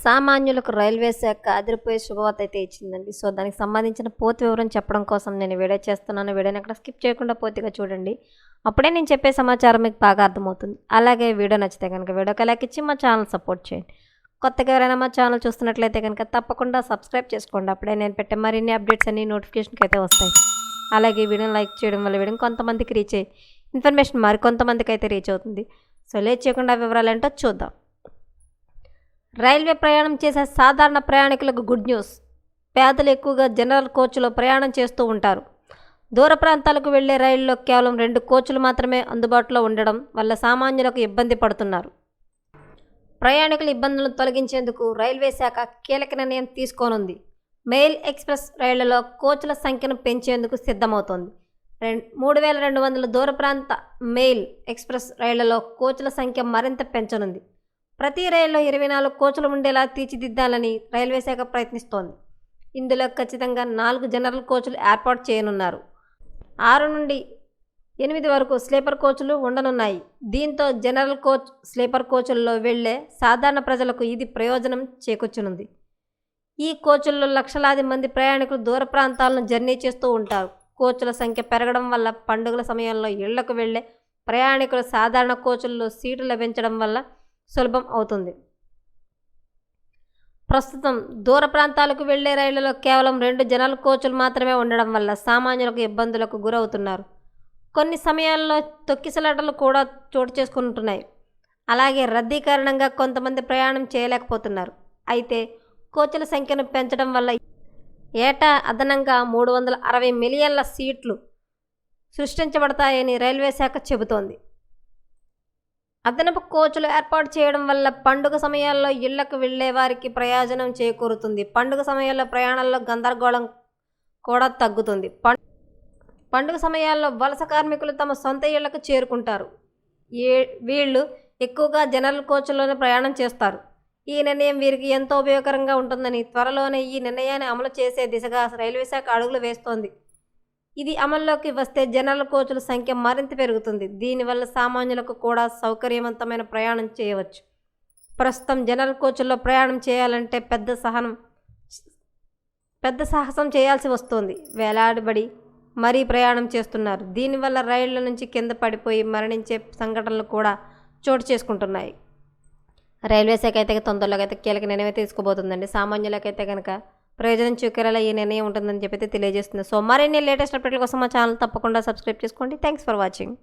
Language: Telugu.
సామాన్యులకు రైల్వే శాఖ అదిరిపోయే శుభవార్త అయితే ఇచ్చిందండి. సో, దానికి సంబంధించిన పూర్తి వివరం చెప్పడం కోసం నేను వీడియో చేస్తున్నాను. వీడియోని అక్కడ స్కిప్ చేయకుండా పూర్తిగా చూడండి. అప్పుడే నేను చెప్పే సమాచారం మీకు బాగా అర్థమవుతుంది. అలాగే వీడియో నచ్చితే కనుక వీడియోకి లైక్ ఇచ్చి మా ఛానల్ సపోర్ట్ చేయండి. కొత్తగా ఎవరైనా మా ఛానల్ చూస్తున్నట్లయితే కనుక తప్పకుండా సబ్స్క్రైబ్ చేసుకోండి. అప్పుడే నేను పెట్టే మరిన్ని అప్డేట్స్ అన్ని నోటిఫికేషన్కి అయితే వస్తాయి. అలాగే వీడియోని లైక్ చేయడం వల్ల వీడియో కొంతమందికి రీచ్ అయ్యి ఇన్ఫర్మేషన్ మరికొంతమందికి అయితే రీచ్ అవుతుంది. సో, లేట్ చేయకుండా వివరాలు ఏంటో చూద్దాం. రైల్వే ప్రయాణం చేసే సాధారణ ప్రయాణికులకు గుడ్ న్యూస్. పేదలు ఎక్కువగా జనరల్ కోచ్లో ప్రయాణం చేస్తూ ఉంటారు. దూర ప్రాంతాలకు వెళ్లే రైళ్లలో కేవలం 2 కోచ్లు మాత్రమే అందుబాటులో ఉండడం వల్ల సామాన్యులకు ఇబ్బంది పడుతున్నారు. ప్రయాణికుల ఇబ్బందులను తొలగించేందుకు రైల్వే శాఖ కీలక నిర్ణయం తీసుకోనుంది. మెయిల్ ఎక్స్ప్రెస్ రైళ్లలో కోచ్ల సంఖ్యను పెంచేందుకు సిద్ధమవుతోంది. 3200 దూర ప్రాంత మెయిల్ ఎక్స్ప్రెస్ రైళ్లలో కోచ్ల సంఖ్య మరింత పెంచనుంది. ప్రతి రైల్లో 24 కోచ్లు ఉండేలా తీర్చిదిద్దాలని రైల్వే శాఖ ప్రయత్నిస్తోంది. ఇందులో ఖచ్చితంగా 4 జనరల్ కోచ్లు ఏర్పాటు చేయనున్నారు. 6 నుండి 8 వరకు స్లీపర్ కోచ్లు ఉండనున్నాయి. దీంతో జనరల్ కోచ్, స్లీపర్ కోచ్ల్లో వెళ్లే సాధారణ ప్రజలకు ఇది ప్రయోజనం చేకూర్చనుంది. ఈ కోచ్ల్లో లక్షలాది మంది ప్రయాణికులు దూర ప్రాంతాలను జర్నీ చేస్తూ ఉంటారు. కోచ్ల సంఖ్య పెరగడం వల్ల పండుగల సమయంలో ఇళ్లకు వెళ్లే ప్రయాణికులు సాధారణ కోచ్ల్లో సీటు లభించడం వల్ల సులభం అవుతుంది. ప్రస్తుతం దూర ప్రాంతాలకు వెళ్లే రైళ్లలో కేవలం 2 జనరల్ కోచ్లు మాత్రమే ఉండడం వల్ల సామాన్యులకు ఇబ్బందులకు గురవుతున్నారు. కొన్ని సమయాల్లో తొక్కిసలాటలు కూడా చోటు చేసుకుంటున్నాయి. అలాగే రద్దీ కారణంగా కొంతమంది ప్రయాణం చేయలేకపోతున్నారు. అయితే కోచ్ల సంఖ్యను పెంచడం వల్ల ఏటా అదనంగా 360 మిలియన్ల సీట్లు సృష్టించబడతాయని రైల్వే శాఖ చెబుతోంది. అదనపు కోచ్లు ఏర్పాటు చేయడం వల్ల పండుగ సమయాల్లో ఇళ్లకు వెళ్లే వారికి ప్రయోజనం చేకూరుతుంది. పండుగ సమయాల్లో ప్రయాణాల్లో గందరగోళం కూడా తగ్గుతుంది. పండుగ సమయాల్లో వలస కార్మికులు తమ సొంత ఇళ్లకు చేరుకుంటారు. వీళ్ళు ఎక్కువగా జనరల్ కోచ్ల్లోనే ప్రయాణం చేస్తారు. ఈ నిర్ణయం వీరికి ఎంతో ఉపయోగకరంగా ఉంటుందని త్వరలోనే ఈ నిర్ణయాన్ని అమలు చేసే దిశగా రైల్వే శాఖ అడుగులు వేస్తోంది. ఇది అమల్లోకి వస్తే జనరల్ కోచ్ల సంఖ్య మరింత పెరుగుతుంది. దీనివల్ల సామాన్యులకు కూడా సౌకర్యవంతమైన ప్రయాణం చేయవచ్చు. ప్రస్తుతం జనరల్ కోచ్ల్లో ప్రయాణం చేయాలంటే పెద్ద సాహసం చేయాల్సి వస్తుంది. వేలాడబడి మరీ ప్రయాణం చేస్తున్నారు. దీనివల్ల రైళ్ల నుంచి కింద పడిపోయి మరణించే సంఘటనలు కూడా చోటు చేసుకుంటున్నాయి. రైల్వే శాఖ అయితే తొందరలో అయితే కీలక నిర్ణయం తీసుకోబోతుందండి. సామాన్యులకైతే కనుక ప్రయోజనం చూకేలా ఈ నిర్ణయం ఉంటుందని చెప్పి తెలియజేస్తుంది. సో, మరిన్ని లేటెస్ట్ అప్డేట్ల కోసం మా ఛానల్ తప్పకుండా సబ్స్క్రైబ్ చేసుకోండి. Thanks for watching.